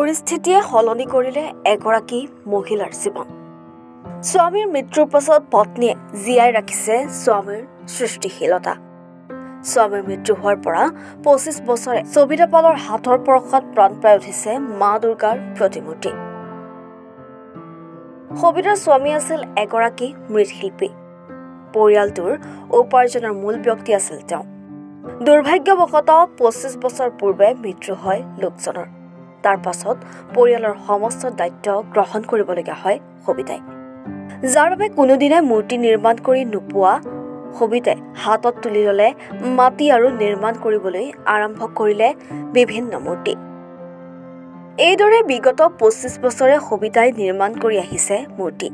পৰিস্থিতিয়ে সলনি কৰিলে এগৰাকী মহিলাৰ জীৱন। স্বামীৰ মৃত্যুৰ পাছত পত্নীয়ে জীয়াই ৰাখিছে স্বামীৰ সৃষ্টিশীলতা। স্বামীৰ মৃত্যু হোৱাৰ পৰা ২৫ বছৰে সবিতা পালৰ হাতৰ পৰশত প্ৰাণ পাই উঠিছে মা দুৰ্গাৰ প্ৰতিমূৰ্তি। সবিতাৰ স্বামী আছিল এগৰাকী মৃৎশিল্পী। পৰিয়ালটোৰ উপাৰ্জনৰ মূল ব্যক্তি আছিল তেওঁ। দুৰ্ভাগ্যবশতঃ ২৫ বছৰ পূৰ্বে মৃত্যু হয় লোকজনৰ। তাৰ পাছত পৰিয়ালৰ সমস্ত দায়িত্ব গ্ৰহণ কৰিবলগীয়া হয় সবিতাই, যাৰ বাবে কোনোদিনে মূৰ্তি নিৰ্মাণ কৰি নোপোৱা সবিতাই হাতত তুলি ল'লে মাটি আৰু নিৰ্মাণ কৰিবলৈ আৰম্ভ কৰিলে বিভিন্ন মূৰ্তি। এইদৰে বিগত ২৫ বছৰে সবিতাই নিৰ্মাণ কৰি আহিছে মূৰ্তি।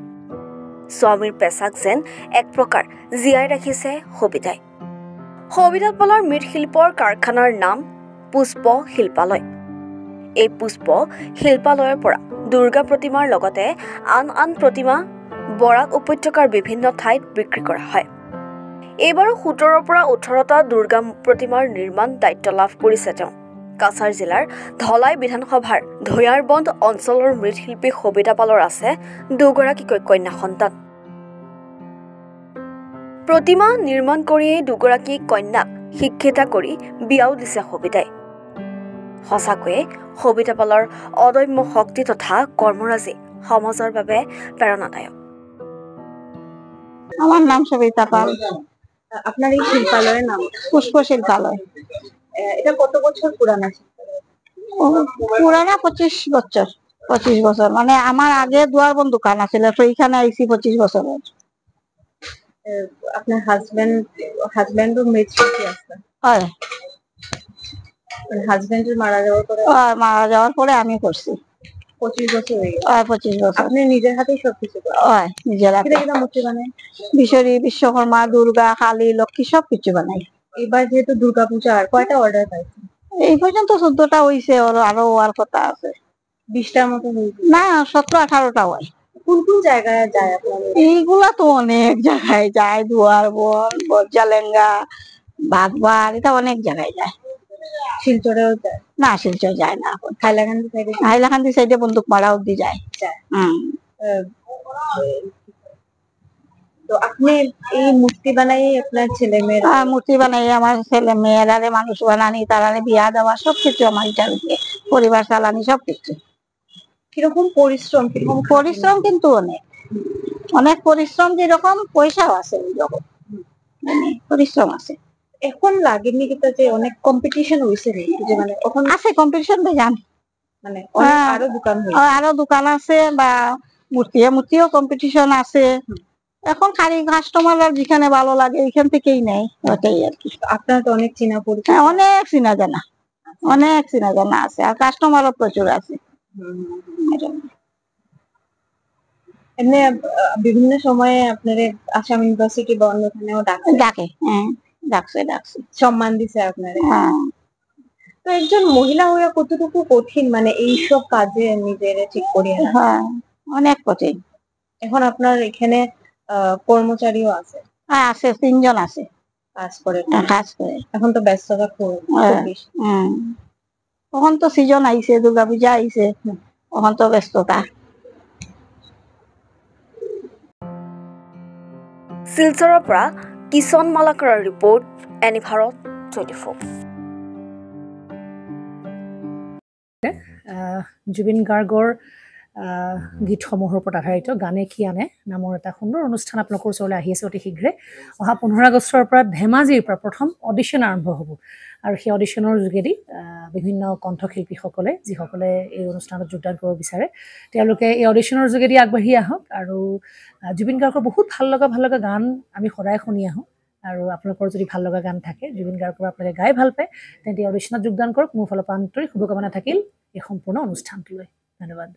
স্বামীৰ পেচাক যেন এক প্ৰকাৰ জীয়াই ৰাখিছে সবিতাই। সবিতা পালৰ মৃৎশিল্পৰ কাৰখানাৰ নাম পুষ্প শিল্পালয়। এই পুষ্প শিল্পালয়ৰ পৰা দুৰ্গা প্ৰতিমাৰ লগতে আন আন প্ৰতিমা বৰাক উপত্যকাৰ বিভিন্ন ঠাইত বিক্ৰী কৰা হয়। এইবাৰো ১৭ৰ পৰা ১৮টা দুৰ্গা প্ৰতিমাৰ নিৰ্মাণ দায়িত্ব লাভ কৰিছে তেওঁ। কাছাৰ জিলাৰ ধলাই বিধানসভাৰ ধৈয়াৰবন্দ অঞ্চলৰ মৃৎশিল্পী সবিতা পালৰ আছে দুগৰাকীকৈ কন্যা সন্তান। প্ৰতিমা নিৰ্মাণ কৰিয়েই দুগৰাকী কন্যাক শিক্ষিতা কৰি বিয়াও দিছে সবিতাই। সঁচাকৈয়ে সবিতা পালৰ অদম্য শক্তি তথা কৰ্মৰাজি সমাজৰ বাবে প্ৰেৰণাদায়ক। আমার নাম সবিতা পাল। আপনার এই শিল্পালয়ের নাম পুষ্প শিল্পালয়। এটা কত বছর পুরানা? পুরানা ২৫ বছর। ২৫ বছর মানে আমার আগে দুয়ারবন্দ দোকান আছিল, তো এখানে আইছি ২৫ বছর। আপনার হাজবেন্ডও মৃৎশিল্পী আছে? হয়। হাজবেন্ডের মারা যাওয়ার পরে আমি করছি। ২৫ বছর হয়ে গেছে। ২৫ বছর। আপনি নিজের হাতেই সবকিছু করেন? হয়, নিজের হাতে। কিটা মূর্তি বানাই? বিশ্বরী, বিশ্বকর্মা, দুর্গা, কালী, লক্ষ্মী সবকিছু বানাই। এবার যেহেতু দুর্গা পূজা, আর কয়টা অর্ডার পাইছেন? এই পর্যন্ত ১৪টা হইছে, আরো হওয়ার কথা আছে। ২০টার মতো হইছে? না, ১৭-১৮টা হয়। কোন কোন জায়গায় যায় আপনাদের? এইগুলা তো অনেক জায়গায় যায়, দুয়ারবন, বজ্জালেঙ্গা, বাগবার, এটা অনেক জায়গায় যায়। শিলচরেও যায়? না, শিলচর যায় না। হাইলাকান্দি সাইডে? হাইলাকান্দি সাইডে বন্দুক মারা অব্দি যায়। তো আপনি এই মূর্তি বানাই আপনার ছেলে মেয়েরা? মূর্তি বানাই আমার ছেলে মেয়েরা মানুষ বানানি, তারারে বিয়া দেওয়া সবকিছু আমার এটার উপরে, পরিবার চালানি সবকিছু। কিরকম পরিশ্রম? পরিশ্রম কিন্তু অনেক অনেক পরিশ্রম, যেরকম পয়সাও আছে ওইরকম পরিশ্রম আছে। এখন লাগেনি কিন্তু যে অনেক কম্পিটিশন হইছে রে, যে মানে এখন আছে কম্পিটিশন বেজান, মানে অনেক আরো দোকান আছে বা মূর্তিও কম্পিটিশন আছে। এখন খালি কাস্টমাররা যেখানে ভালো লাগে ওইখান থেকেই নেয়, ওটাই আর কি। আপনার তো অনেক চিনা পরিচয়? অনেক চিনা জানা আছে, আর কাস্টমারও প্রচুর আছে। এমনি বিভিন্ন সময়ে আপনার আসাম ইউনিভার্সিটি বা অন্যখানেও ডাকে? হ্যাঁ, ডাকছে, সম্মান দিছে আপনারে? হ্যাঁ। তো একজন মহিলা হয়ে কতটুকু কঠিন, মানে এইসব কাজে নিজের ঠিক করিয়ে? হ্যাঁ, অনেক কঠিন। এখন আপনার এখানে কর্মচারীও আছে? হ্যাঁ, আছে, ৩ জন আছে কাজ করে। এখন তো ব্যস্ততা খুব বেশি। এখন তো সিজন আইছে, দুর্গা পূজা আইছে, এখন তো ব্যস্ততা। শিলচৰৰ পৰা কিষণ মালাকাৰৰ ৰিপৰ্ট, এনি ভাৰত 24। জুবিন গাৰ্গৰ গীতসমূহৰ ওপৰত আধাৰিত গানে কি আনে নামৰ এটা সুন্দৰ অনুষ্ঠান আপোনালোকৰ ওচৰলৈ আহি আছে অতি শীঘ্ৰে। অহা ১৫ আগষ্টৰ পৰা ধেমাজিৰ পৰা প্ৰথম অডিশ্যন আৰম্ভ হ'ব, আৰু সেই অডিশ্যনৰ যোগেদি বিভিন্ন কণ্ঠশিল্পীসকলে যিসকলে এই অনুষ্ঠানত যোগদান কৰিব বিচাৰে, তেওঁলোকে এই অডিশ্যনৰ যোগেদি আগবাঢ়ি আহক। আৰু জুবিন গাৰ্গৰ বহুত ভাল লগা গান আমি সদায় শুনি আহোঁ, আৰু আপোনালোকৰ যদি ভাল লগা গান থাকে, জুবিন গাৰ্গৰ আপোনালোকে গাই ভাল পায়, তেন্তে অডিশ্যনত যোগদান কৰক। মোৰ ফালৰ পৰা আন্তৰিক শুভকামনা থাকিল এই সম্পূৰ্ণ অনুষ্ঠানটোলৈ। ধন্যবাদ।